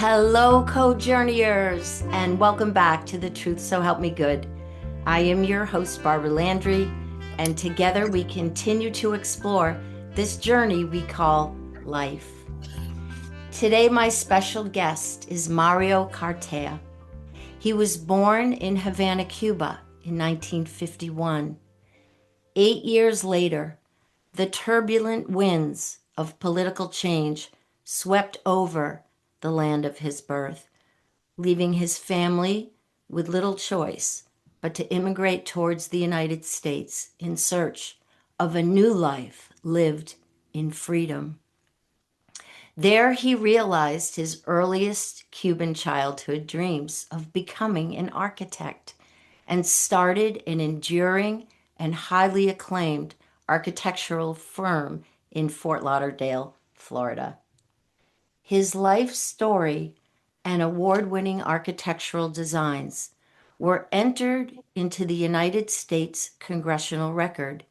Hello, co-journeyers, and welcome back to The Truth So Help Me Good. I am your host, Barbara Landry, and together we continue to explore this journey we call life. Today, my special guest is Mario Cartaya. He was born in Havana, Cuba in 1951. 8 years later, the turbulent winds of political change swept over the land of his birth, leaving his family with little choice but to immigrate towards the United States in search of a new life lived in freedom. There he realized his earliest Cuban childhood dreams of becoming an architect and started an enduring and highly acclaimed architectural firm in Fort Lauderdale, Florida. His life story and award-winning architectural designs were entered into the United States Congressional Record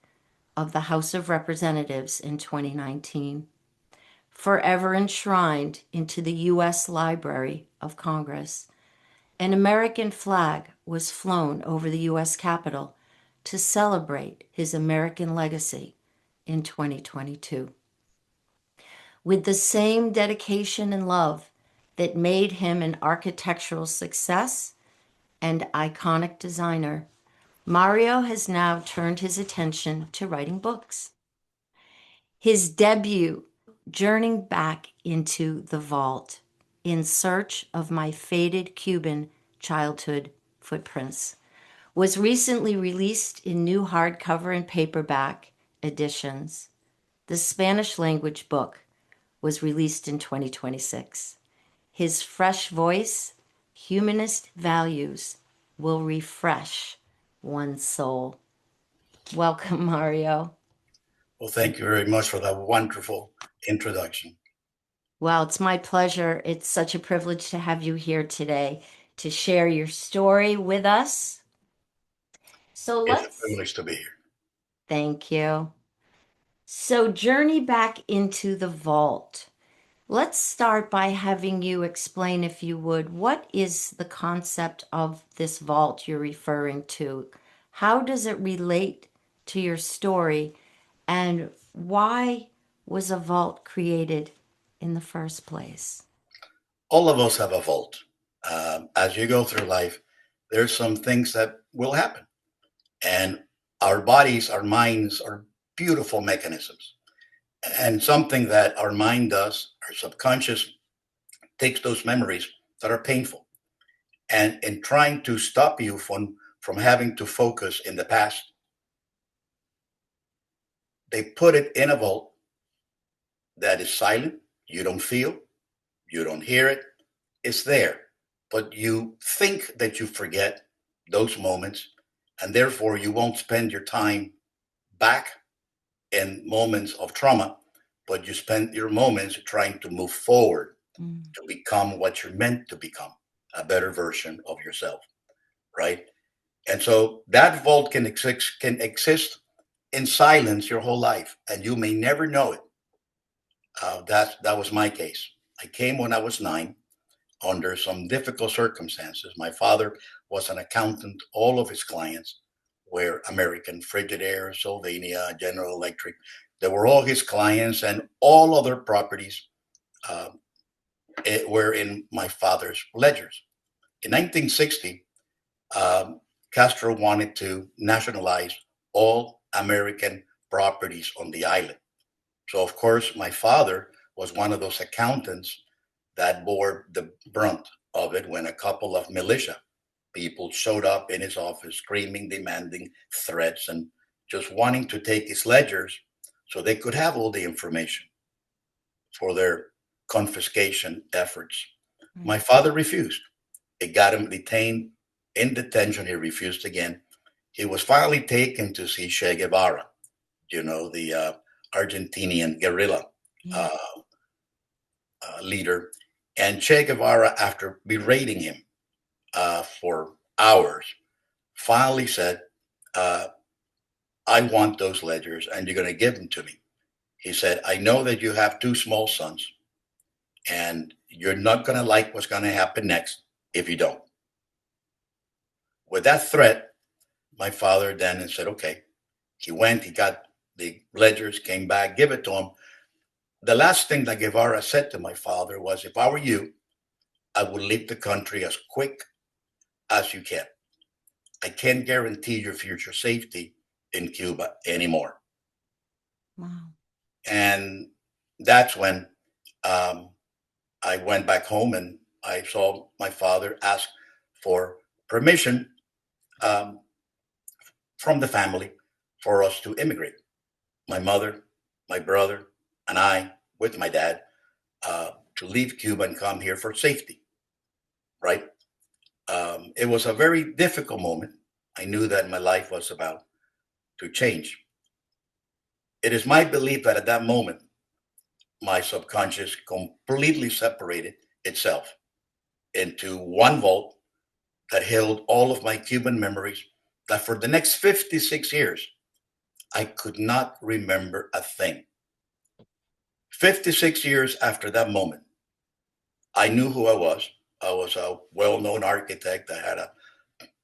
of the House of Representatives in 2019, forever enshrined into the U.S. Library of Congress. An American flag was flown over the U.S. Capitol to celebrate his American legacy in 2022. With the same dedication and love that made him an architectural success and iconic designer, Mario has now turned his attention to writing books. His debut, Journeying Back into the Vault, In Search of My Faded Cuban Childhood Footprints, was recently released in new hardcover and paperback editions. The Spanish language book was released in 2026. His fresh voice, humanist values will refresh one's soul. Welcome, Mario. Well, thank you very much for that wonderful introduction. Well, it's my pleasure. It's such a privilege to have you here today to share your story with us. So It's a let's, privilege to be here. thank you. So journey back into the vault. Let's start by having you explain, if you would, what is the concept of this vault you're referring to? How does it relate to your story? And why was a vault created in the first place? All of us have a vault. As you go through life, there's some things that will happen. And our bodies, our minds are beautiful mechanisms. And something that our mind does, our subconscious takes those memories that are painful. And in trying to stop you from having to focus in the past, they put it in a vault that is silent. You don't feel, you don't hear it. It's there, but you think that you forget those moments, and therefore you won't spend your time back in moments of trauma, but you spend your moments trying to move forward to become what you're meant to become, a better version of yourself, right? And so that vault can exist in silence your whole life, and you may never know it. That was my case. I came when I was 9 under some difficult circumstances. My father was an accountant. All of his clients were American, Frigidaire, Sylvania, General Electric. They were all his clients, and all other properties uh, were in my father's ledgers. In 1960, um, Castro wanted to nationalize all American properties on the island. So, of course, my father was one of those accountants that bore the brunt of it when a couple of militia people showed up in his office screaming, demanding threats, and just wanting to take his ledgers so they could have all the information for their confiscation efforts. My father refused. It got him detained in detention. He refused again. He was finally taken to see Che Guevara, the Argentinian guerrilla Yeah. uh, leader. And Che Guevara, after berating him for hours, finally said, uh, I want those ledgers and you're going to give them to me. He said, I know that you have two small sons and you're not going to like what's going to happen next if you don't. With that threat, my father then said, okay. He went, he got the ledgers, came back, give it to him. The last thing that Guevara said to my father was, if I were you, I would leave the country as quick as you can. I can't guarantee your future safety in Cuba anymore. Wow. And that's when I went back home and I saw my father ask for permission um, from the family for us to immigrate. My mother, my brother, and I, with my dad, to leave Cuba and come here for safety, right? It was a very difficult moment. I knew that my life was about to change. It is my belief that at that moment, my subconscious completely separated itself into one vault that held all of my Cuban memories that for the next 56 years, I could not remember a thing. 56 years after that moment, I knew who I was. I was a well-known architect. I had a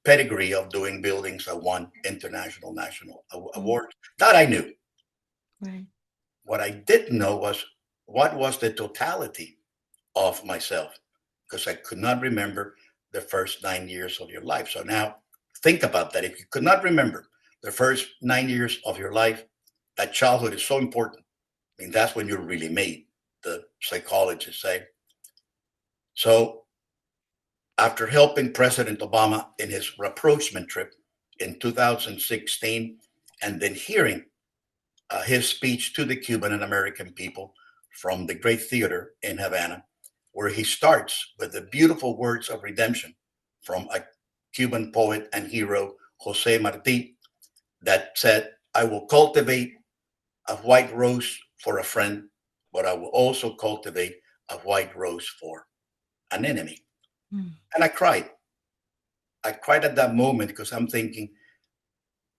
pedigree of doing buildings that won international, national awards. That I knew. Right. What I didn't know was what was the totality of myself, because I could not remember the first 9 years of your life. So now think about that. If you could not remember the first 9 years of your life, that childhood is so important. I mean, that's when you're really made, the psychologists say. So after helping President Obama in his rapprochement trip in 2016, and then hearing his speech to the Cuban and American people from the Great Theater in Havana, where he starts with the beautiful words of redemption from a Cuban poet and hero, Jose Marti, that said, I will cultivate a white rose for a friend, but I will also cultivate a white rose for an enemy. Mm. And I cried. I cried at that moment because I'm thinking,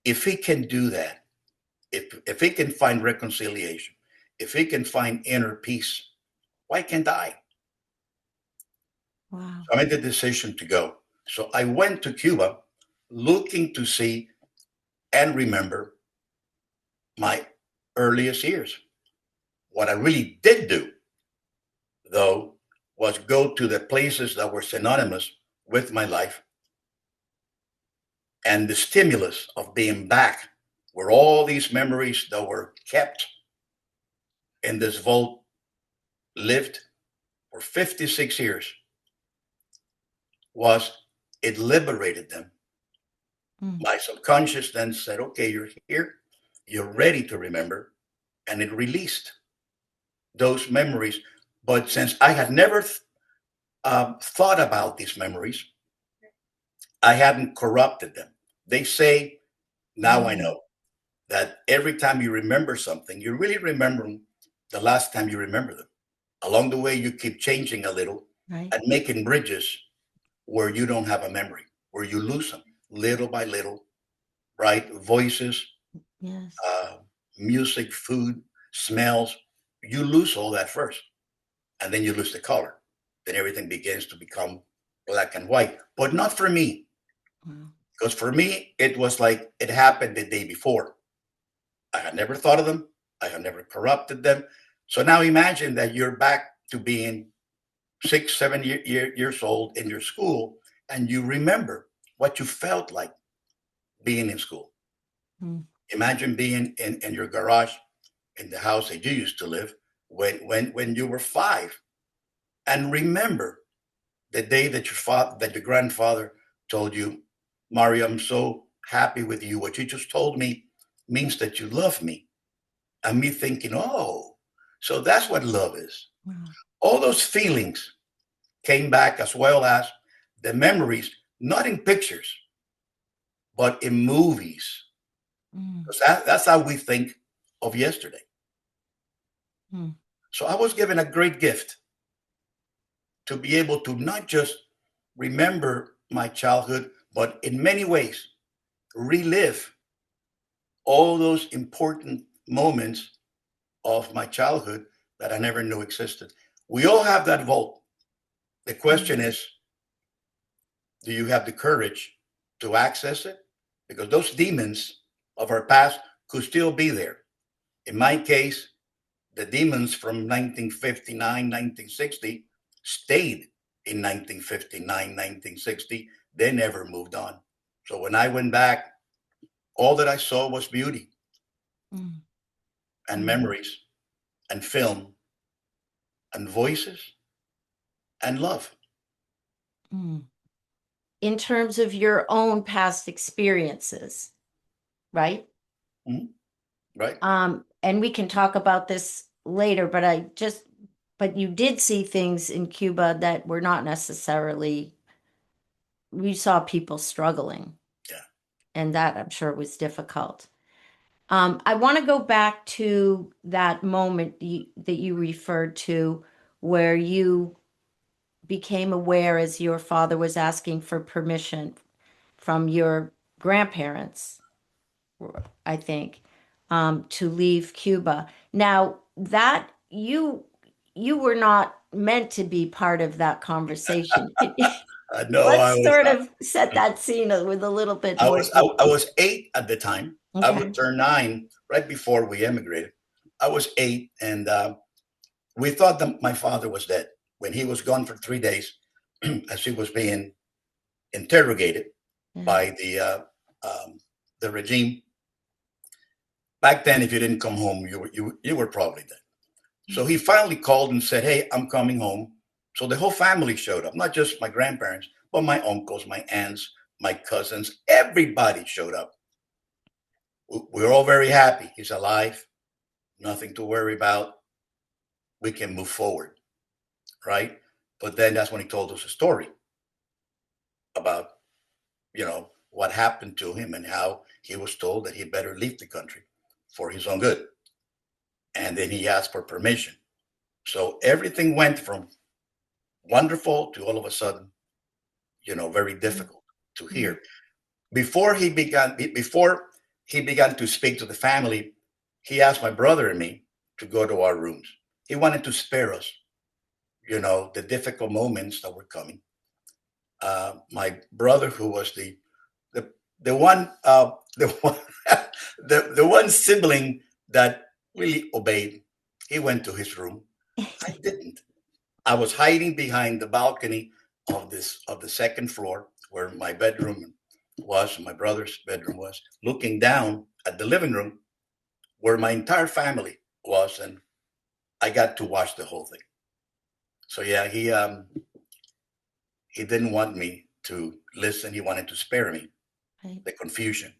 if he can do that, if he can find reconciliation, if he can find inner peace, why can't I? Wow. So I made the decision to go. So I went to Cuba looking to see and remember my earliest years. What I really did do, though, was go to the places that were synonymous with my life, and the stimulus of being back, where all these memories that were kept in this vault lived for 56 years, was it liberated them. Mm. My subconscious then said, okay, you're here, you're ready to remember, and it released those memories. But since I had never thought about these memories, I hadn't corrupted them. They say, now I know, that every time you remember something, you're really remembering the last time you remember them. Along the way, you keep changing a little Right. and making bridges where you don't have a memory, where you lose them little by little, right? Voices, Yes. uh, music, food, smells. You lose all that first, and then you lose the color. Then everything begins to become black and white, but not for me. Wow. Because for me, it was like it happened the day before. I had never thought of them. I had never corrupted them. So now imagine that you're back to being 6, 7 years old in your school, and you remember what you felt like being in school. Mm. Imagine being in your garage in the house that you used to live when you were 5, and remember the day that your grandfather told you, Mario, I'm so happy with you. What you just told me means that you love me. And me thinking, oh, so that's what love is. Wow. All those feelings came back, as well as the memories, not in pictures, but in movies. Mm. Because that's how we think of yesterday. Mm. So I was given a great gift to be able to not just remember my childhood, but in many ways relive all those important moments of my childhood that I never knew existed. We all have that vault. The question is, do you have the courage to access it? Because those demons of our past could still be there. In my case, the demons from 1959, 1960 stayed in 1959, 1960. They never moved on. So when I went back, all that I saw was beauty and memories and film and voices and love. In terms of your own past experiences, right? Right. And we can talk about this later, but you did see things in Cuba that were not necessarily, we saw people struggling. Yeah. And that I'm sure was difficult. I want to go back to that moment that you referred to where you became aware as your father was asking for permission from your grandparents, I think, to leave Cuba. Now that you were not meant to be part of that conversation. No, I Let's was. sort of set that scene with a little bit I more was. I, detail. I was 8 at the time. I Okay. would turn 9 right before we emigrated. I was 8, and we thought that my father was dead when he was gone for 3 days, as he was being interrogated by the regime. Back then, if you didn't come home, you were probably dead. So he finally called and said, "Hey, I'm coming home." So the whole family showed up, not just my grandparents, but my uncles, my aunts, my cousins. Everybody showed up. We're all very happy. He's alive. Nothing to worry about. We can move forward, right? But then that's when he told us a story about, what happened to him and how he was told that he better leave the country for his own good. And then he asked for permission. So everything went from wonderful to all of a sudden, very difficult to hear. Before he began to speak to the family, he asked my brother and me to go to our rooms. He wanted to spare us, the difficult moments that were coming. My brother, who was the one the one the one sibling that really obeyed, he went to his room. I didn't. I was hiding behind the balcony of the second floor where my bedroom was, my brother's bedroom was, looking down at the living room where my entire family was, and I got to watch the whole thing. So yeah, he didn't want me to listen. He wanted to spare me the confusion,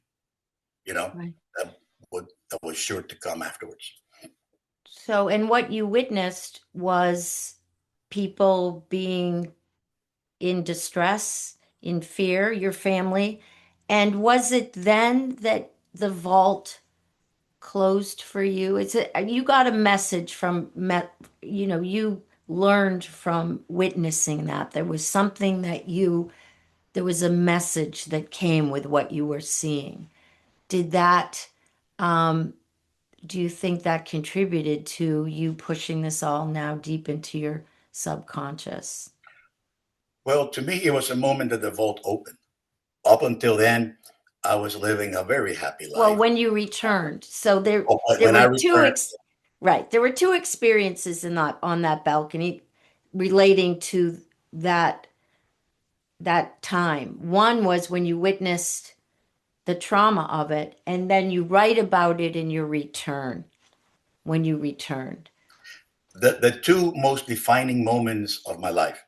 Right. that was sure to come afterwards. So, and what you witnessed was people being in distress, in fear, your family. And was it then that the vault closed for you? You got a message from you learned from witnessing that there was something there was a message that came with what you were seeing. Did that do you think that contributed to you pushing this all now deep into your subconscious? Well, to me, it was a moment that the vault opened. Up until then, I was living a very happy life. Well, when you returned, so there When I were returned, right, there were two experiences on that balcony relating to that time. One was when you witnessed the trauma of it, and then you write about it in your return, when you returned. the two most defining moments of my life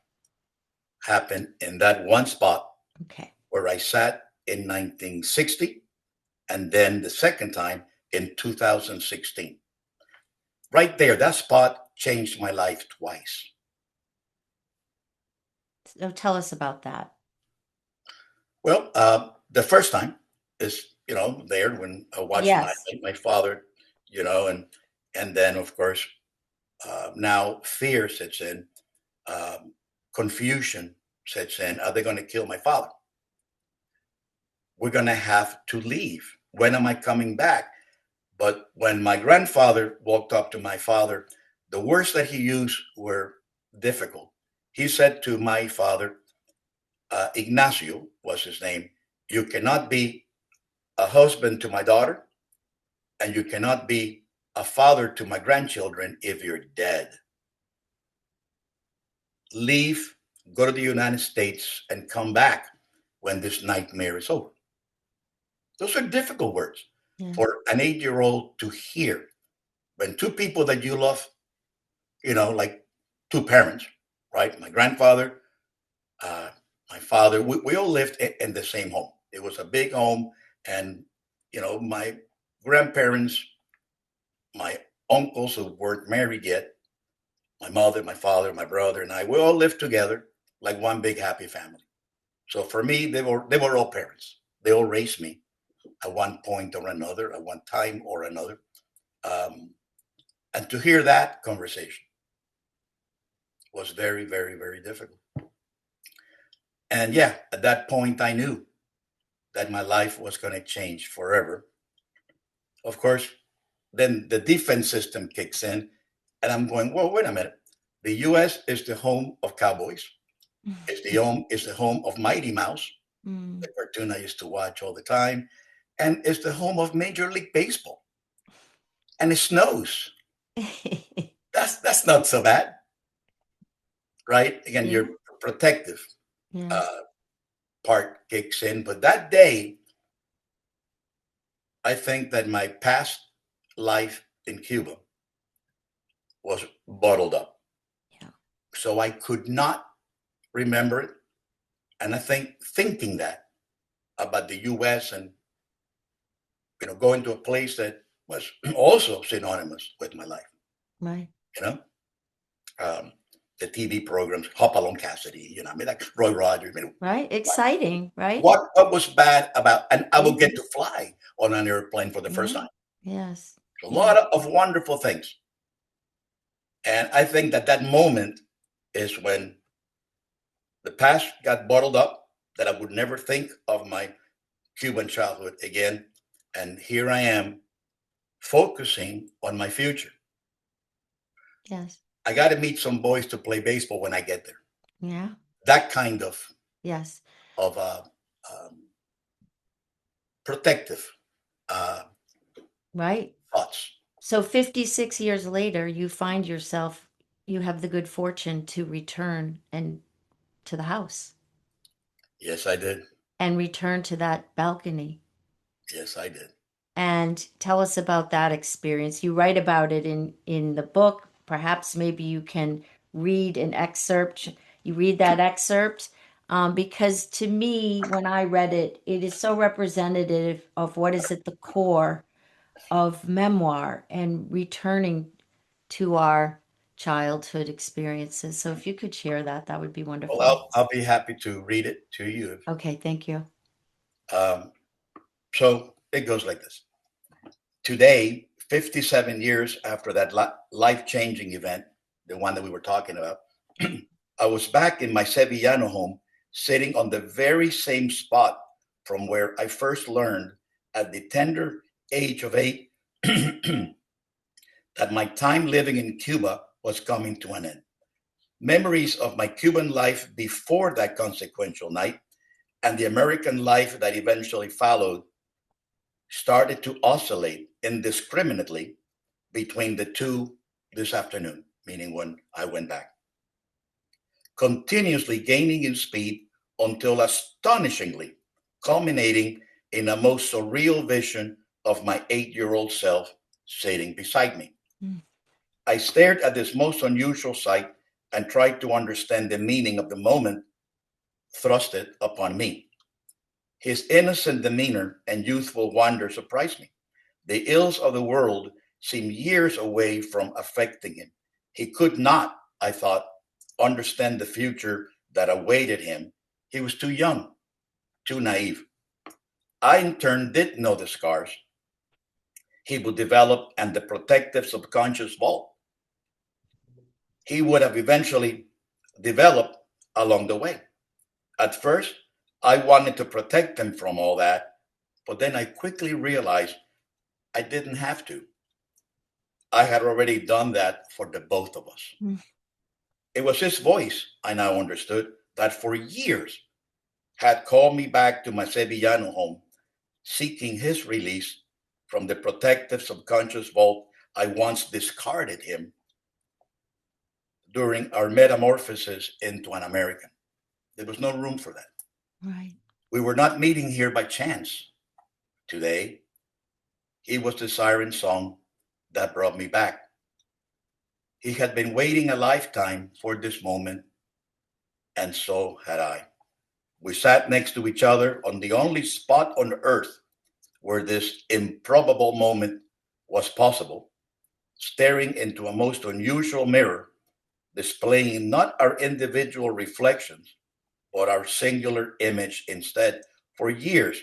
happened in that one spot Okay. where I sat in 1960, and then the second time in 2016. Right there, that spot changed my life twice. So tell us about that. Well, the first time is, there when I watched Yes. my father, and then of course, now fear sets in, confusion sets in. Are they going to kill my father? We're going to have to leave. When am I coming back? But when my grandfather walked up to my father, the words that he used were difficult. He said to my father, Ignacio was his name, you cannot be a husband to my daughter, and you cannot be a father to my grandchildren if you're dead. Leave, go to the United States, and come back when this nightmare is over. Those are difficult words for an 8-year-old to hear. When two people that you love, like two parents, right? My grandfather, my father, we all lived in the same home. It was a big home. And, my grandparents, my uncles who weren't married yet, my mother, my father, my brother, and I, we all lived together like one big happy family. So for me, they were all parents. They all raised me at one point or another, at one time or another. And to hear that conversation was very, very, very difficult. And yeah, at that point, I knew that my life was going to change forever. Of course, then the defense system kicks in, and I'm going, well, wait a minute. The U.S. is the home of cowboys. It's the home of Mighty Mouse, the cartoon I used to watch all the time, and it's the home of Major League Baseball. And it snows. That's not so bad, right? Again, your protective part kicks in. But that day, I think that my past life in Cuba was bottled up. Yeah. So I could not remember it. And I think thinking that about the US and going to a place that was also synonymous with my life. Right. The TV programs, Hopalong Cassidy, like Roy Rogers. Right. Exciting, right? What was bad about, and I will get to fly on an airplane for the first time. Yes. A lot of wonderful things. And I think that moment is when the past got bottled up, that I would never think of my Cuban childhood again. And here I am focusing on my future. Yes. I got to meet some boys to play baseball when I get there. Yeah. That kind of protective right thoughts. So 56 years later, you find yourself, you have the good fortune to return and to the house. Yes, I did. And return to that balcony. Yes, I did. And tell us about that experience. You write about it in the book. Perhaps maybe you can read an excerpt. You read that excerpt because to me, when I read it, it is so representative of what is at the core of memoir and returning to our childhood experiences. So if you could share that, that would be wonderful. Well, I'll be happy to read it to you. Okay, thank you. So it goes like this. Today, 57 years after that life-changing event, the one that we were talking about, I was back in my Sevillano home, sitting on the very same spot from where I first learned at the tender age of 8 that my time living in Cuba was coming to an end. Memories of my Cuban life before that consequential night and the American life that eventually followed started to oscillate indiscriminately between the two this afternoon, meaning when I went back, continuously gaining in speed until astonishingly culminating in a most surreal vision of my 8-year-old self sitting beside me. I stared at this most unusual sight and tried to understand the meaning of the moment thrusted upon me. His innocent demeanor and youthful wonder surprised me. The ills of the world seemed years away from affecting him. He could not, I thought, understand the future that awaited him. He was too young, too naive. I, in turn, did know the scars he would develop and the protective subconscious vault he would have eventually developed along the way. At first, I wanted to protect him from all that, but then I quickly realized I didn't have to. I had already done that for the both of us. It was his voice, I now understood, that for years had called me back to my Sevillano home, seeking his release from the protective subconscious vault I once discarded him during our metamorphosis into an American. There was no room for that. Right. We were not meeting here by chance. Today, he was the siren song that brought me back. He had been waiting a lifetime for this moment, and so had I. We sat next to each other on the only spot on earth where this improbable moment was possible, staring into a most unusual mirror, displaying not our individual reflections, but our singular image instead. For years,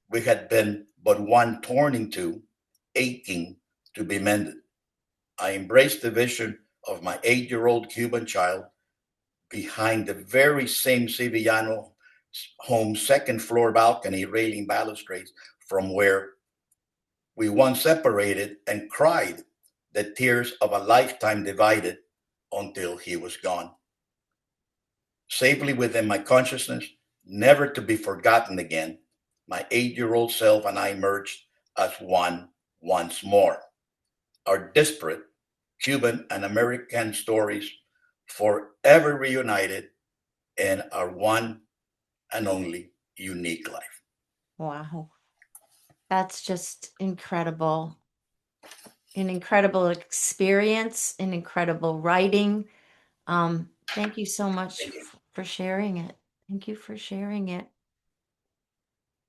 we had been but one torn into, aching to be mended. I embraced the vision of my 8-year-old Cuban child behind the very same Sevillano home second floor balcony railing balustrades from where we once separated and cried the tears of a lifetime divided until he was gone. Safely within my consciousness, never to be forgotten again, my 8-year-old self and I merged as one once more. Our disparate Cuban and American stories forever reunited in our one and only unique life. Wow. That's just incredible. An incredible experience, an incredible writing. Thank you so much Thank you. for sharing it. Thank you for sharing it.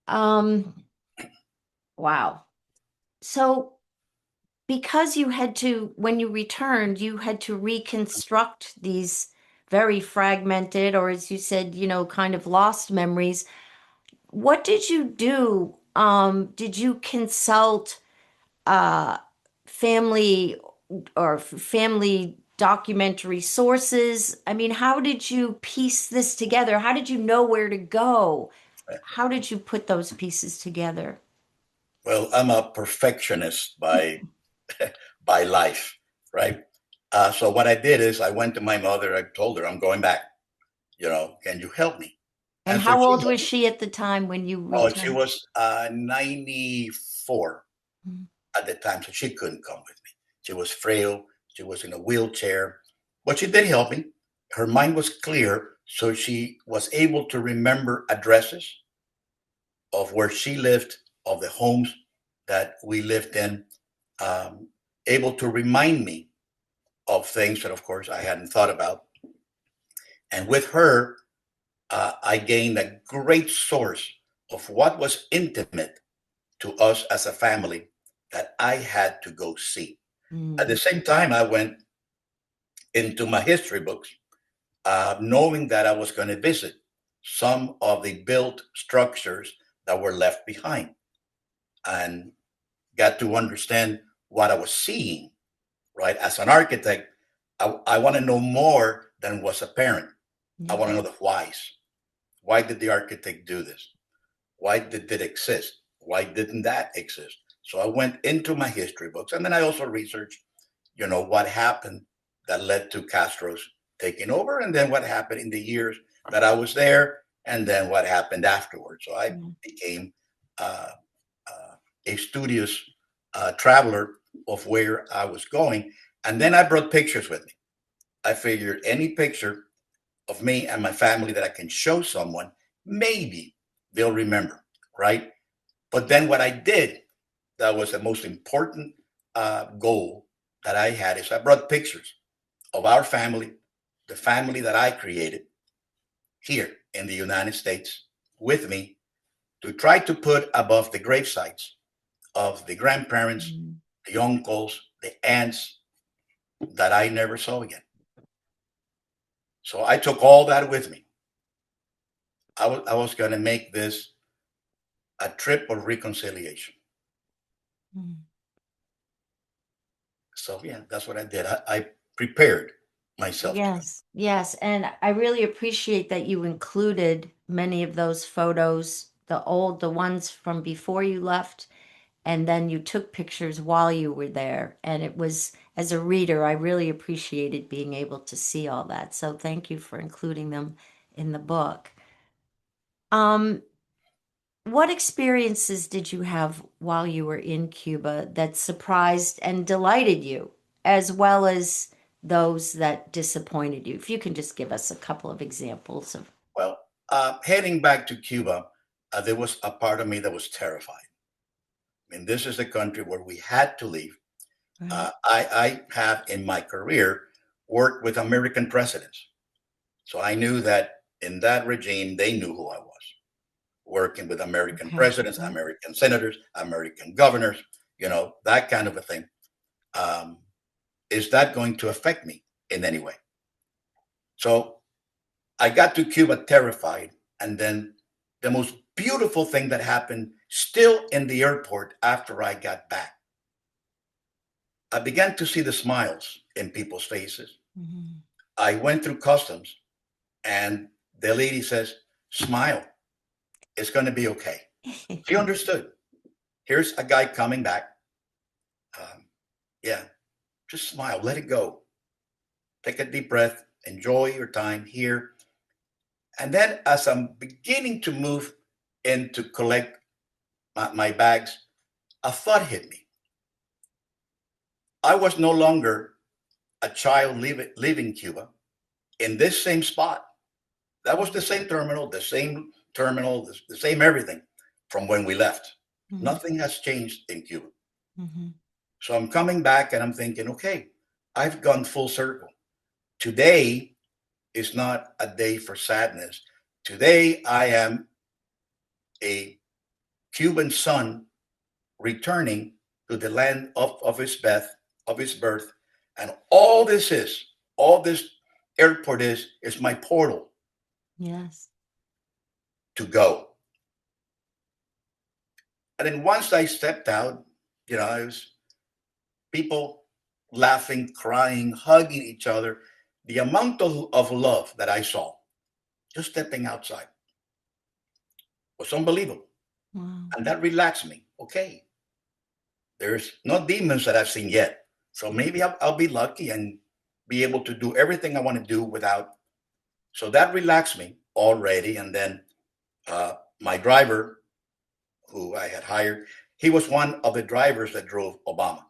Um, wow. So because you had to, when you returned, you had to reconstruct these very fragmented, or as you said, kind of lost memories. What did you do? Did you consult uh, family or family documentary sources? I mean, how did you piece this together? How did you know where to go? How did you put those pieces together? Well, I'm a perfectionist by life, right? So what I did is I went to my mother. I told her I'm going back. Can you help me? And And so how she old helped was me. she at the time when you Oh, she returned? was 94 Mm. at the time, so she couldn't come with me. She was frail. She was in a wheelchair, but she did help me. Her mind was clear, so she was able to remember addresses of where she lived, of the homes that we lived in, um, able to remind me of things that, of course, I hadn't thought about. And with her, I gained a great source of what was intimate to us as a family that I had to go see. At the Mm. same time, I went into my history books, knowing that I was going to visit some of the built structures that were left behind and got to understand what I was seeing, right? As an architect, I want to know more than was apparent. I Yeah. want to know the whys. Why did the architect do this? Why did it exist? Why didn't that exist? So I went into my history books, and then I also researched, what happened that led to Castro's taking over, and then what happened in the years that I was there, and then what happened afterwards. So I Yeah. became uh, a studious traveler of where I was going, and then I brought pictures with me. I figured any picture of me and my family that I can show someone, maybe they'll remember, right? But then what I did, that was the most important goal that I had, is I brought pictures of our family, the family that I created here in the United States with me, to try to put above the grave sites of the grandparents, Mm. the uncles, the aunts that I never saw again. So I took all that with me. I was going to make this a trip of reconciliation. Mm. So yeah, that's what I did. I prepared myself to go. Yes, yes. And I really appreciate that you included many of those photos, the ones from before you left, and then you took pictures while you were there. And it was, as a reader, I really appreciated being able to see all that. So thank you for including them in the book. Um, what experiences did you have while you were in Cuba that surprised and delighted you, as well as those that disappointed you? If you can just give us a couple of examples of. Well, heading back to Cuba, there was a part of me that was terrified. I mean, this is a country where we had to leave. Right. I have in my career worked with American presidents. So I knew that in that regime, they knew who I was, working with American Okay. presidents, American senators, American governors, that kind of a thing. Um, is that going to affect me in any way? So I got to Cuba terrified. And then the most beautiful thing that happened still in the airport after I got back, I began to see the smiles in people's faces. Mhm. I went through customs and the lady says, smile, it's going to be okay. She understood. Here's a guy coming back. Um, yeah, just smile, let it go. Take a deep breath, enjoy your time here. And then as I'm beginning to move in to collect my bags, a thought hit me. I was no longer a child leaving Cuba in this same spot. That was the same terminal, the same everything from when we left. Mhm. Nothing has changed in Cuba. Mhm. So I'm coming back and I'm thinking, okay, I've gone full circle. Today is not a day for sadness. Today I am a Cuban son returning to the land of his birth. And all this airport is my portal Yes. to go. And then once I stepped out, it was people laughing, crying, hugging each other. The amount of love that I saw just stepping outside was unbelievable. Wow. And that relaxed me. Okay, there's no demons that I've seen yet. So maybe I'll be lucky and be able to do everything I want to do without. So that relaxed me already. And then my driver, who I had hired, he was one of the drivers that drove Obama.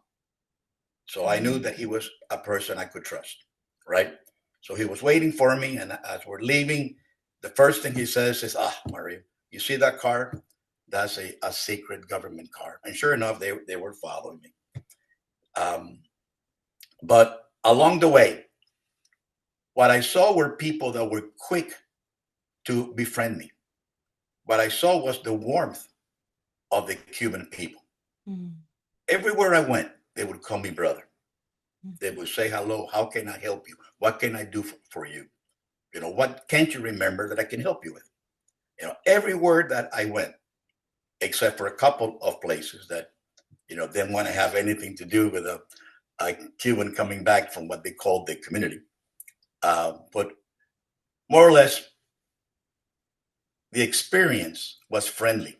So I knew that he was a person I could trust, right? So he was waiting for me. And as we're leaving, the first thing he says is, Maria, you see that car? That's a secret government car. And sure enough, they were following me. Um, but along the way, what I saw were people that were quick to befriend me. What I saw was the warmth of the Cuban people. Mhm. Everywhere I went, they would call me brother. They would say hello. How can I help you? What can I do for you? What can't you remember that I can help you with? Everywhere that I went, except for a couple of places that, didn't want to have anything to do with a Cuban coming back from what they called the community. But more or less, the experience was friendly.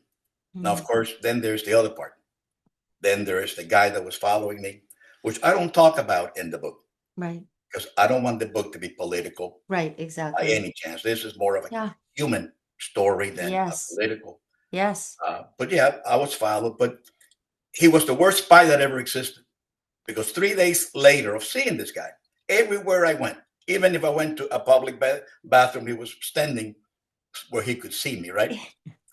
Now, of Mhm. course, then there's the other part. Then there is the guy that was following me, which I don't talk about in the book Right. because I don't want the book to be political Right. by Exactly. any chance. This is more of a Yeah. human story than a Yes. political. Yes. But yeah, I was followed, but he was the worst spy that ever existed because 3 days later of seeing this guy, everywhere I went, even if I went to a public bathroom, he was standing where he could see me, right?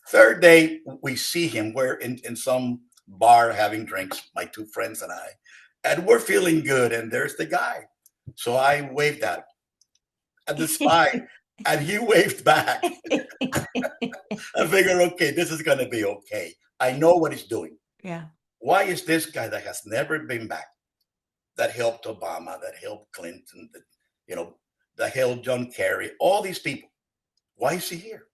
Third day, we see him. We're in some bar having drinks, my two friends and I, and we're feeling good. And there's the guy. So I waved at the spy, and he waved back. I figured, okay, this is going to be okay. I know what he's doing. Yeah. Why is this guy that has never been back, that helped Obama, that helped Clinton, that helped John Kerry, all these people? Why is he here?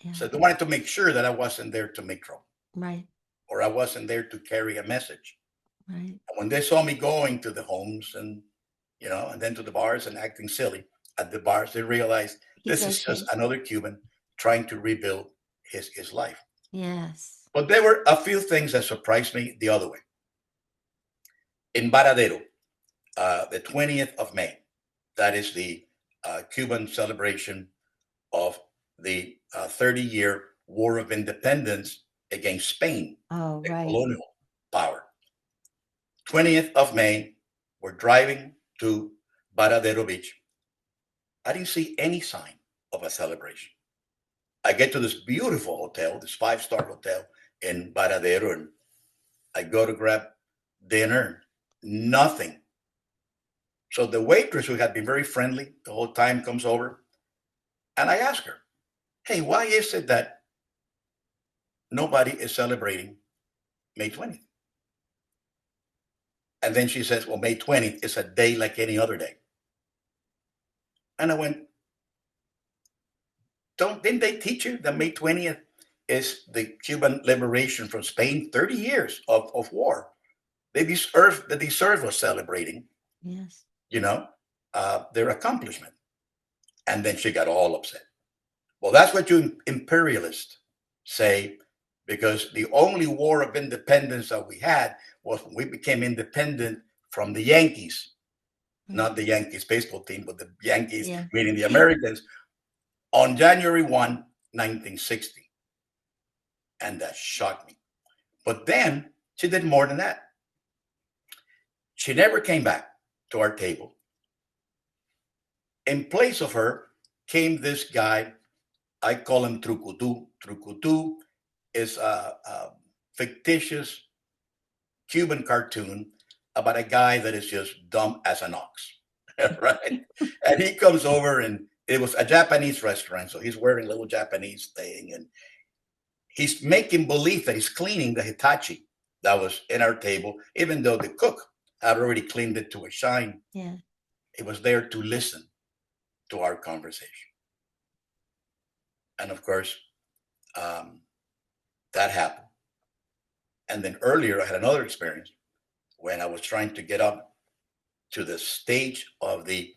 Yeah. So they wanted to make sure that I wasn't there to make trouble Right. or I wasn't there to carry a message. Right. And when they saw me going to the homes and then to the bars and acting silly at the bars, they realized He's this is just okay. another Cuban trying to rebuild his life. Yes. But there were a few things that surprised me the other way. In Varadero, the 20th of May, that is the Cuban celebration of the 30-year War of Independence against Spain, Oh, the right. colonial power. 20th of May, we're driving to Varadero Beach. I didn't see any sign of a celebration. I get to this beautiful hotel, this 5-star hotel in Varadero, and I go to grab dinner. Nothing. So the waitress, who had been very friendly the whole time, comes over, and I ask her, "Hey, why is it that nobody is celebrating May 20th?" And then she says, "Well, May 20th is a day like any other day." And I went, didn't they teach you that May 20th is the Cuban liberation from Spain? 30 years of war. They deserve us celebrating, Yes. their accomplishment. And then she got all upset. Well, that's what you imperialists say, because the only war of independence that we had was when we became independent from the Yankees, not the Yankees baseball team, but the Yankees, Yeah. meaning the Americans, on January 1, 1960. And that shocked me. But then she did more than that. She never came back to our table. In place of her came this guy. I call him Trucutu. Trucutu is a fictitious Cuban cartoon about a guy that is just dumb as an ox, right? And he comes over, and it was a Japanese restaurant, so he's wearing a little Japanese thing, and he's making believe that he's cleaning the Hitachi that was in our table, even though the cook had already cleaned it to a shine. Yeah. He was there to listen to our conversation. And of course, that happened. And then earlier, I had another experience when I was trying to get up to the stage of the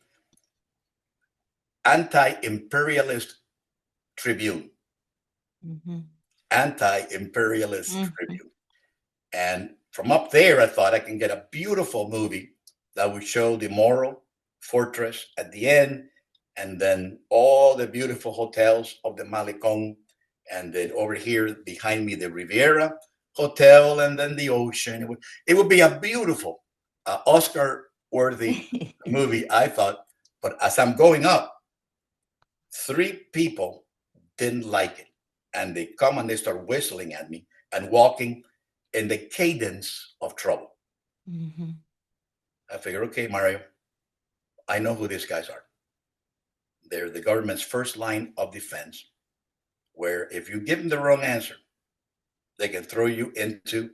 anti-imperialist tribune. Mm-hmm. Anti-imperialist Mm-hmm. tribune. And from up there, I thought I can get a beautiful movie that would show the moral fortress at the end, and then all the beautiful hotels of the Malecon, and then over here behind me, the Riviera Hotel, and then the ocean. It would be a beautiful Oscar-worthy movie, I thought. But as I'm going up, 3 people didn't like it. And they come and they start whistling at me and walking in the cadence of trouble. Mm-hmm. I figure, okay, Mario, I know who these guys are. They're the government's first line of defense, where if you give them the wrong answer, they can throw you into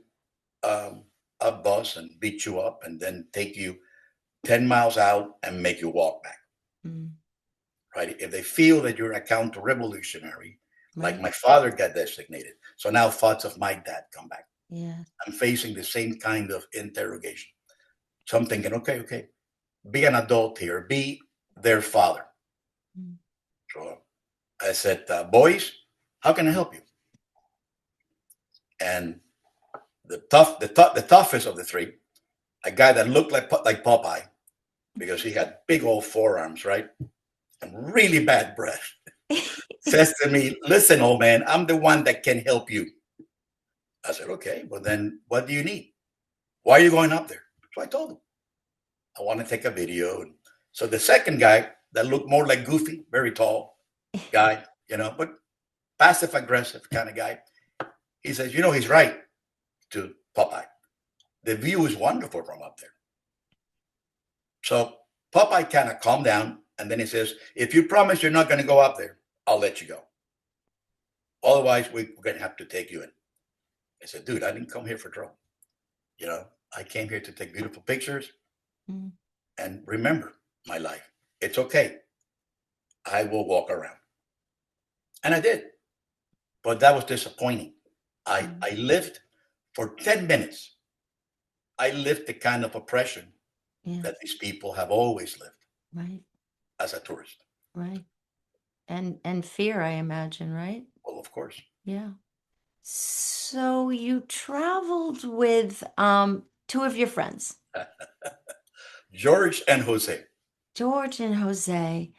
a bus and beat you up and then take you 10 miles out and make you walk back. Mm-hmm. Right? If they feel that you're a counter-revolutionary, like Right. my father got designated, so now thoughts of my dad come back. Yeah. I'm facing the same kind of interrogation. So I'm thinking, okay, be an adult here, be their father. Mm. So I said, boys, how can I help you? And the toughest of the 3, a guy that looked like Popeye, because he had big old forearms, right, and really bad breath, says to me, "Listen, old man, I'm the one that can help you." I said, "Okay, well then, what do you need? Why are you going up there?" So I told him, "I want to take a video." And so the second guy that looked more like Goofy, very tall guy, but passive aggressive kind of guy, he says, he's right, to Popeye. The view is wonderful from up there. So Popeye kind of calmed down, and then he says, "If you promise you're not going to go up there, I'll let you go. Otherwise, we're going to have to take you in." I said, "Dude, I didn't come here for trouble. I came here to take beautiful pictures Mm. and remember my life. It's okay. I will walk around." And I did. But that was disappointing. I lived for 10 minutes. I lived the kind of oppression Yeah. that these people have always lived Right. as a tourist. Right. And fear, I imagine, right? Well, of course. Yeah. So you traveled with two of your friends, George and Jose. George and Jose.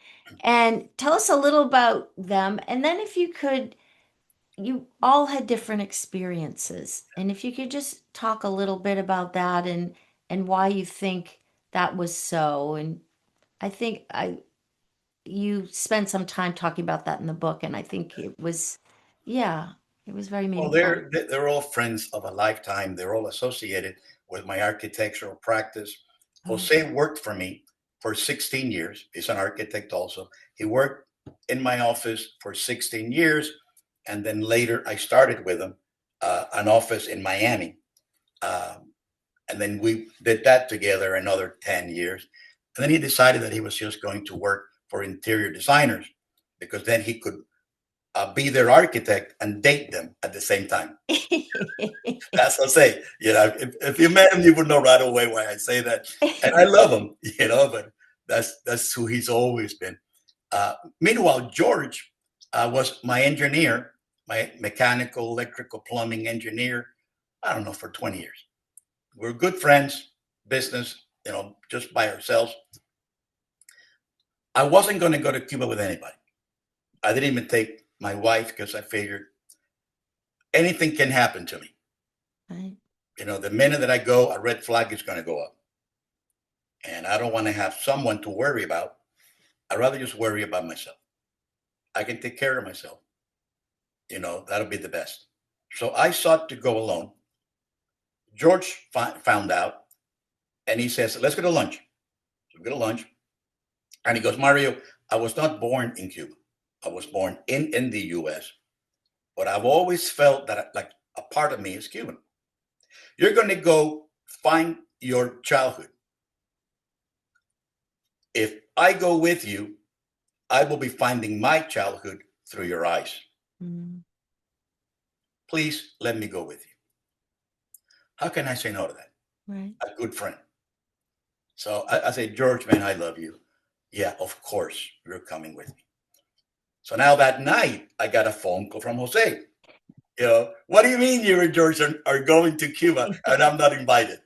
And tell us a little about them. And then if you could, you all had different experiences. And if you could just talk a little bit about that and why you think that was so. And I think I you spent some time talking about that in the book, and I think it was, yeah, it was very Well, meaningful. they're all friends of a lifetime. They're all associated with my architectural practice. Oh. Jose worked for me for 16 years. He's an architect also. He worked in my office for 16 years, and then later I started with him an office in Miami. Um, and then we did that together another 10 years. And then he decided that he was just going to work for interior designers because then he could be their architect and date them at the same time. That's what I say. If you met him, you would know right away why I say that. And I love him, but that's who he's always been. Meanwhile, George was my engineer, my mechanical, electrical, plumbing engineer. I don't know, for 20 years. We're good friends, business, just by ourselves. I wasn't going to go to Cuba with anybody. I didn't even take my wife because I figured anything can happen to me. Right. The minute that I go, a red flag is going to go up. And I don't want to have someone to worry about. I'd rather just worry about myself. I can take care of myself. That'll be the best. So I sought to go alone. George found out and he says, let's go to lunch. So we go to lunch. And he goes, Mario, I was not born in Cuba. I was born in the US, but I've always felt that like a part of me is Cuban. You're going to go find your childhood. If I go with you, I will be finding my childhood through your eyes. Mm. Please let me go with you. How can I say no to that? Right. A good friend. So I say, George, man, I love you. Yeah, of course, you're coming with me. So now that night, I got a phone call from Jose. What do you mean you and George are going to Cuba and I'm not invited?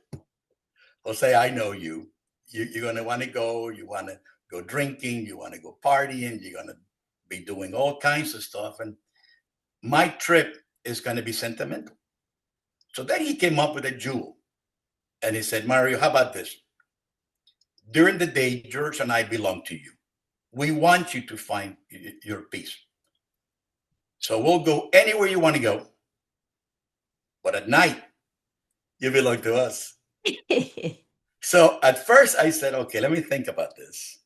Jose, I know you. You're going to want to go. You want to go drinking. You want to go partying. You're going to be doing all kinds of stuff. And my trip is going to be sentimental. So then he came up with a jewel. And he said, Mario, how about this? During the day, George and I belong to you. We want you to find your peace. So we'll go anywhere you want to go. But at night, you belong to us. So at first I said, okay, let me think about this.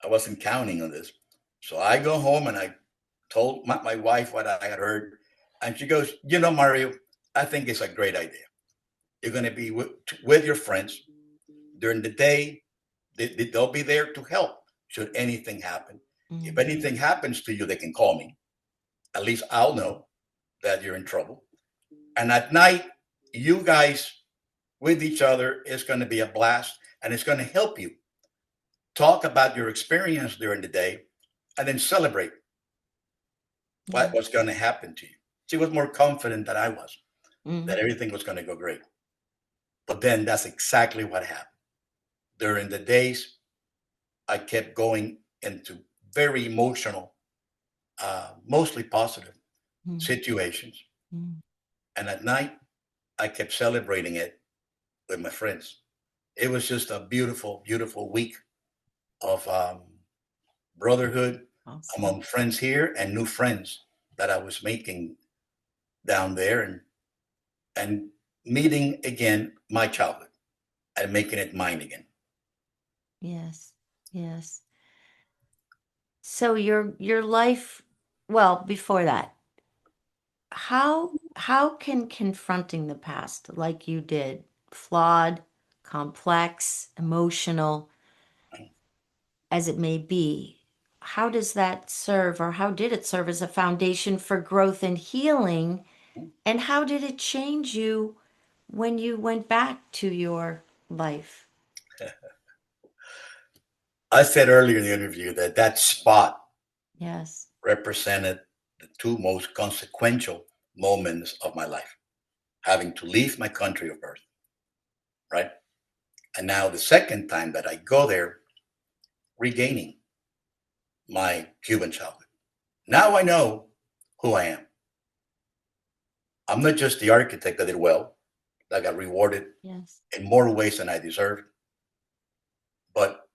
I wasn't counting on this. So I go home and I told my wife what I had heard. And she goes, Mario, I think it's a great idea. You're going to be with your friends during the day. They'll be there to help should anything happen. If Mm. anything happens to you, they can call me. At least I'll know that you're in trouble. And at night, you guys with each other is going to be a blast and it's going to help you talk about your experience during the day and then celebrate Yeah. what's going to happen to you. She was more confident than I was that Mm. everything was going to go great. But then that's exactly what happened. During the days, I kept going into very emotional, mostly positive Mm. situations. Mm. And at night, I kept celebrating it with my friends. It was just a beautiful, beautiful week of brotherhood Awesome. among friends here and new friends that I was making down there and meeting again my childhood and making it mine again. Yes. Yes. So your life, well, before that, how can confronting the past like you did, flawed, complex, emotional as it may be, how does that serve or how did it serve as a foundation for growth and healing? And how did it change you when you went back to your life? I said earlier in the interview that spot Yes. represented the two most consequential moments of my life, having to leave my country of birth, right? And now the second time that I go there, regaining my Cuban childhood. Now I know who I am. I'm not just the architect that did well, that got rewarded Yes. in more ways than I deserved, but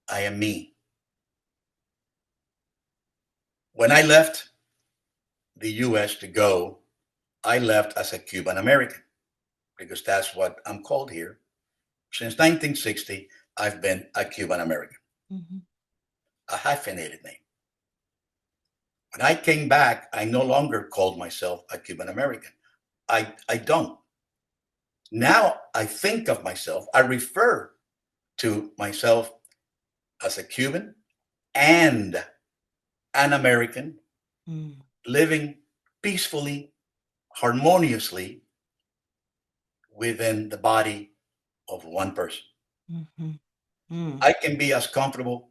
I am me. When I left the US to go, I left as a Cuban American because that's what I'm called here. Since 1960, I've been a Cuban American, Mm-hmm. a hyphenated name. When I came back, I no longer called myself a Cuban American. I don't. Now I think of myself, I refer to myself as a Cuban and an American Mm. living peacefully, harmoniously within the body of one person. Mm-hmm. Mm. I can be as comfortable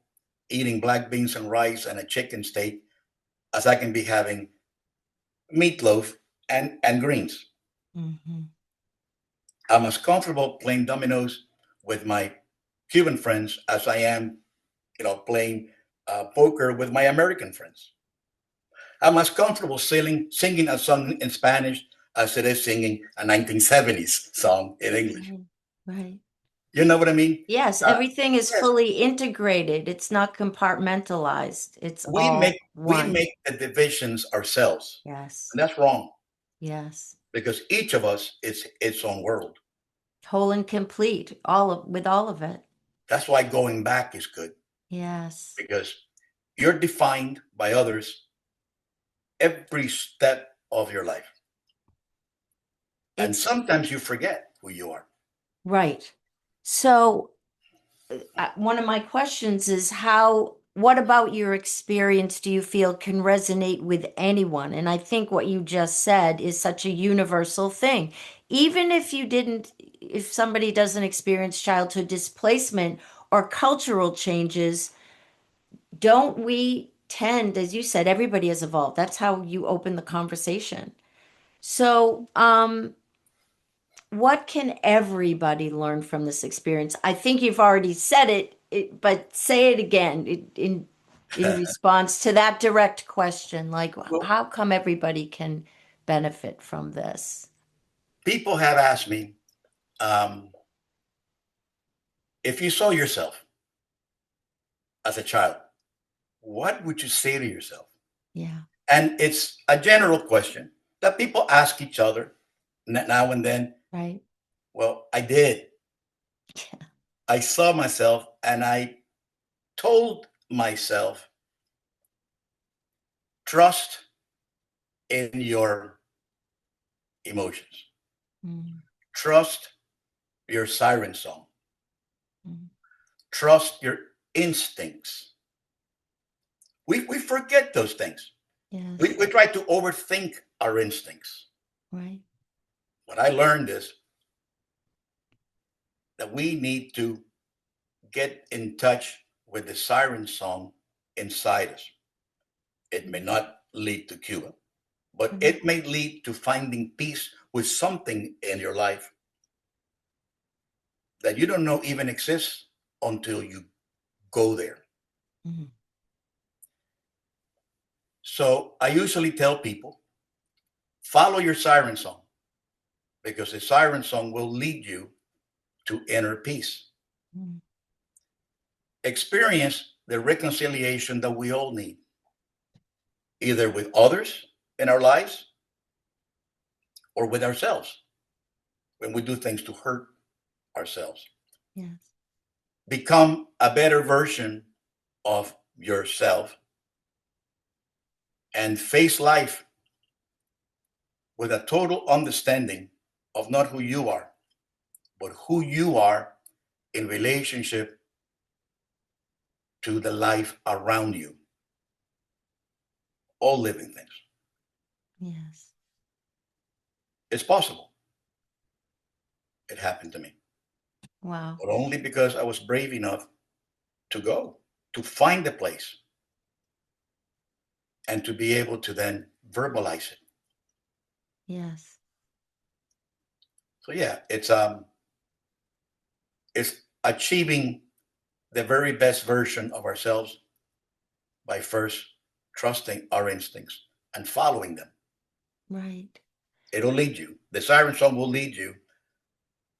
eating black beans and rice and a chicken steak as I can be having meatloaf and greens. Mm-hmm. I'm as comfortable playing dominoes with my Cuban friends as I am, playing poker with my American friends. I'm as comfortable singing a song in Spanish as it is singing a 1970s song in English. Right. Right. You know what I mean? Yes, Uh, everything is yes, fully integrated. It's not compartmentalized. It's we all make we one. make the divisions ourselves, Yes. and that's wrong Yes. because each of us is its own world. Whole and complete, all of it. That's why going back is good Yes. because you're defined by others every step of your life. And It's sometimes you forget who you are. right. So, one of my questions is what about your experience do you feel can resonate with anyone? And I think what you just said is such a universal thing. Even if somebody doesn't experience childhood displacement or cultural changes, don't we tend, as you said, everybody has evolved. That's how you open the conversation. So, what can everybody learn from this experience? I think you've already said but say it again in response to that direct question. Like, Well, how come everybody can benefit from this? people have asked me, um, if you saw yourself as a child, what would you say to yourself? Yeah. And it's a general question that people ask each other now and then. Right. Well, I did. Yeah. I saw myself and I told myself, trust in your emotions, Mm, trust your siren song, mm. trust your instincts. We forget those things. Yes. We try to overthink our instincts. Right. What I learned is that we need to get in touch with the siren song inside us. It may not lead to Cuba, but Right. it may lead to finding peace with something in your life that you don't know even exists until you go there. Mm, So I usually tell people, follow your siren song because the siren song will lead you to inner peace. mm. Experience the reconciliation that we all need, either with others in our lives or with ourselves when we do things to hurt ourselves. Yes. Become a better version of yourself and face life with a total understanding of not who you are, but who you are in relationship to the life around you, all living things. Yes. It's possible. It happened to me, Wow. but only because I was brave enough to go, to find a place, and to be able to then verbalize it. Yes. So yeah, it's achieving the very best version of ourselves by first trusting our instincts and following them. Right. It'll lead you. The siren song will lead you.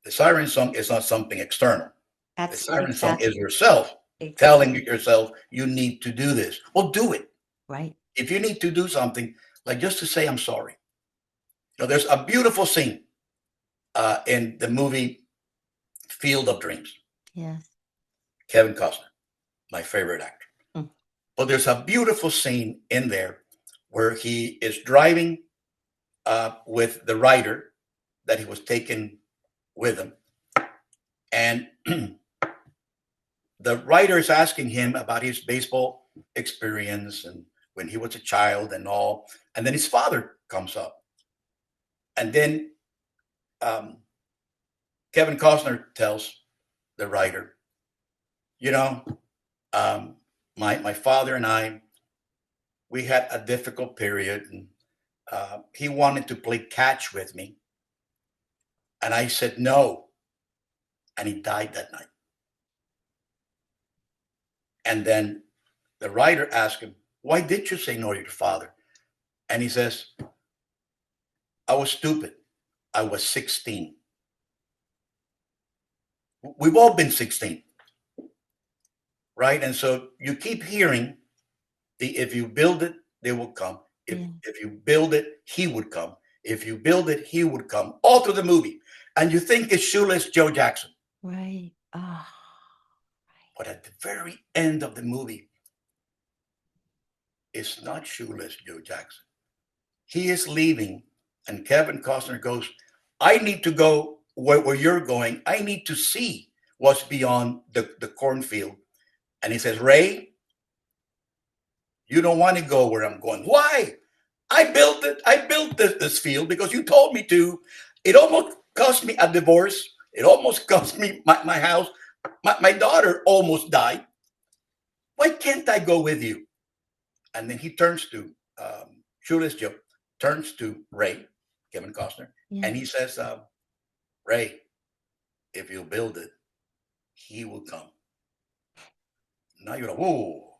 The siren song is not something external. The That's siren song is exactly. yourself telling yourself you need to do this. Well, do it. Right. If you need to do something, like just to say I'm sorry. There's a beautiful scene in the movie Field of Dreams. Yes. Kevin Costner, my favorite actor. Mm. But there's a beautiful scene in there where he is driving with the writer that he was taking with him. And the writer is asking him about his baseball experience and when he was a child and all. And then his father comes up. And then Kevin Costner tells the writer, you know, my father and I, we had a difficult period. And he wanted to play catch with me. And I said no. And he died that night. And then the writer asked him, why did you say no to your father? And he says, I was stupid. I was 16. We've all been 16, right? And so you keep hearing if you build it, they will come. If you build it, he would come. If you build it, he would come. All through the movie. And you think it's Shoeless Joe Jackson. Right. Oh. But at the very end of the movie, it's not Shoeless Joe Jackson. He is leaving, and Kevin Costner goes, I need to go where you're going. I need to see what's beyond the cornfield. And he says, Ray, you don't want to go where I'm going. Why? I built it. I built this field because you told me to. It almost cost me a divorce. It almost cost me my house. My daughter almost died. Why can't I go with you? And then he turns to Shoeless Joe, turns to Ray, Kevin Costner, and he says, Ray, if you build it, he will come. Now you're like, whoa.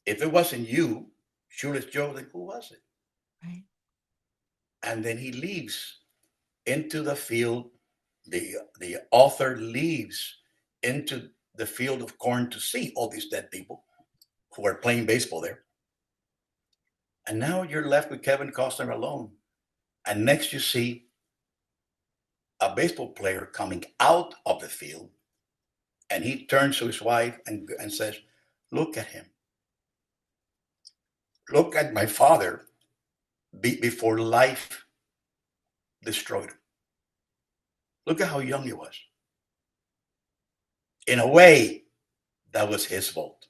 If it wasn't you, Shoeless Joe, then who was it? Right. And then he leaves into the field. The author leaves into the field of corn to see all these dead people who are playing baseball there. And now you're left with Kevin Costner alone. And next you see a baseball player coming out of the field. And he turns to his wife and says, look at him. Look at my father before life destroyed him. Look at how young he was. In a way, that was his fault.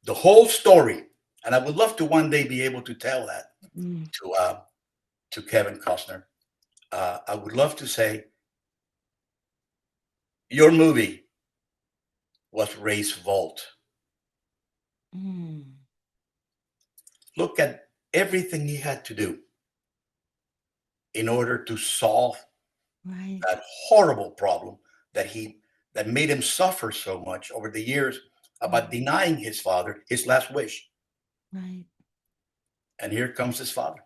The whole story, and I would love to one day be able to tell that to Kevin Costner. I would love to say, your movie was Ray's fault. Look at everything he had to do in order to solve that horrible problem that made him suffer so much over the years about denying his father his last wish. Right. And here comes his father.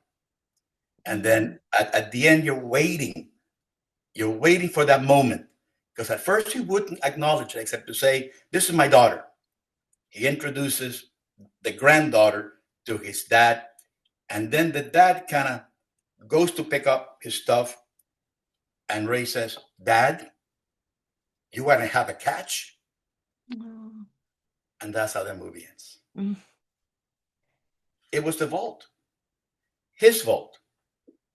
And then at the end, you're waiting for that moment. Because at first he wouldn't acknowledge it except to say, this is my daughter. He introduces the granddaughter to his dad. And then the dad kind of goes to pick up his stuff. And Ray says, Dad, you want to have a catch? Oh. And that's how the movie ends. It was the vault. His vault.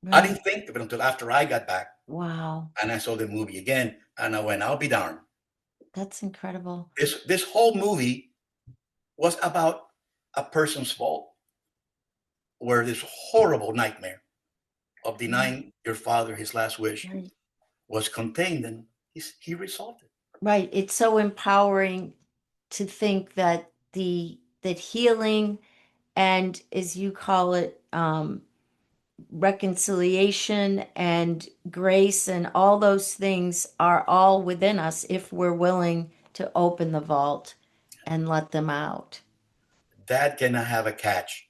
Right. I didn't think of it until after I got back. Wow. And I saw the movie again. And I went, I'll be darned. That's incredible. This whole movie was about a person's fault, where this horrible nightmare of denying your father his last wish was contained, and he resolved it. Right. It's so empowering to think that that healing and, as you call it, reconciliation and grace and all those things are all within us if we're willing to open the vault and let them out. Dad, can I have a catch?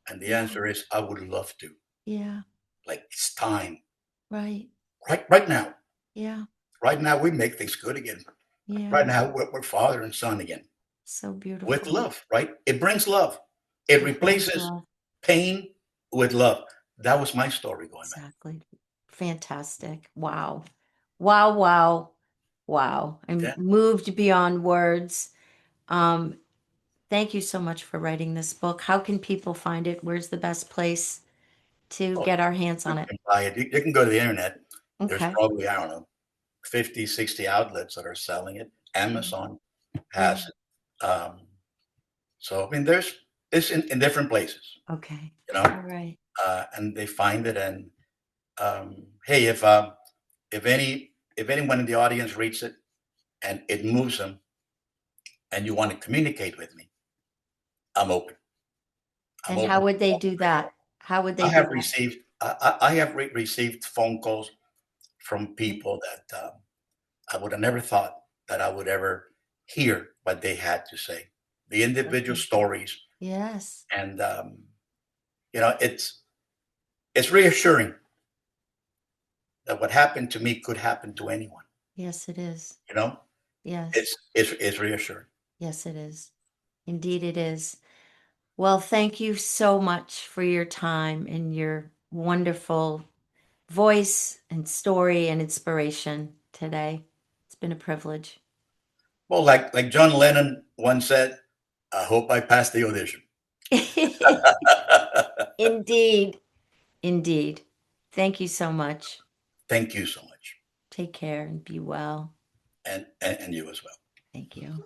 And the Yeah, answer is, I would love to. yeah, Like, it's time. right. Right now. Yeah, Right now, we make things good again. Right yeah. now, we're father and son again. So With beautiful. love, right? It brings love. It It brings replaces love. pain with love. That was my story going back. Exactly. Fantastic. Wow. Wow, wow, wow. I'm Yeah. moved beyond words. Um, Thank you so much for writing this book. How can people find it? Where's the best place to Oh, get our hands you on it? can buy it. You can go to the internet. There's Okay. probably, I don't know, 50, 60 outlets that are selling it. Amazon Yeah. has it. So, I mean, it's in different places, Okay. you know, All right. and they find it. And hey, if anyone in the audience reads it and it moves them and you want to communicate with me, I'm open. I'm And open. how would they do that? How would they I do have that? received I have received phone calls from people that I would have never thought that I would ever hear what they had to say, the individual Okay. stories, Yes. and it's reassuring that what happened to me could happen to anyone. Yes, it is. You know, Yes. it's reassuring. Yes, it is. Indeed, it is. Well, thank you so much for your time and your wonderful voice and story and inspiration today. It's been a privilege. Well, like John Lennon once said, I hope I passed the audition. Indeed. Indeed. Thank you so much. Thank you so much, Take care and be well. and you as well. Thank you.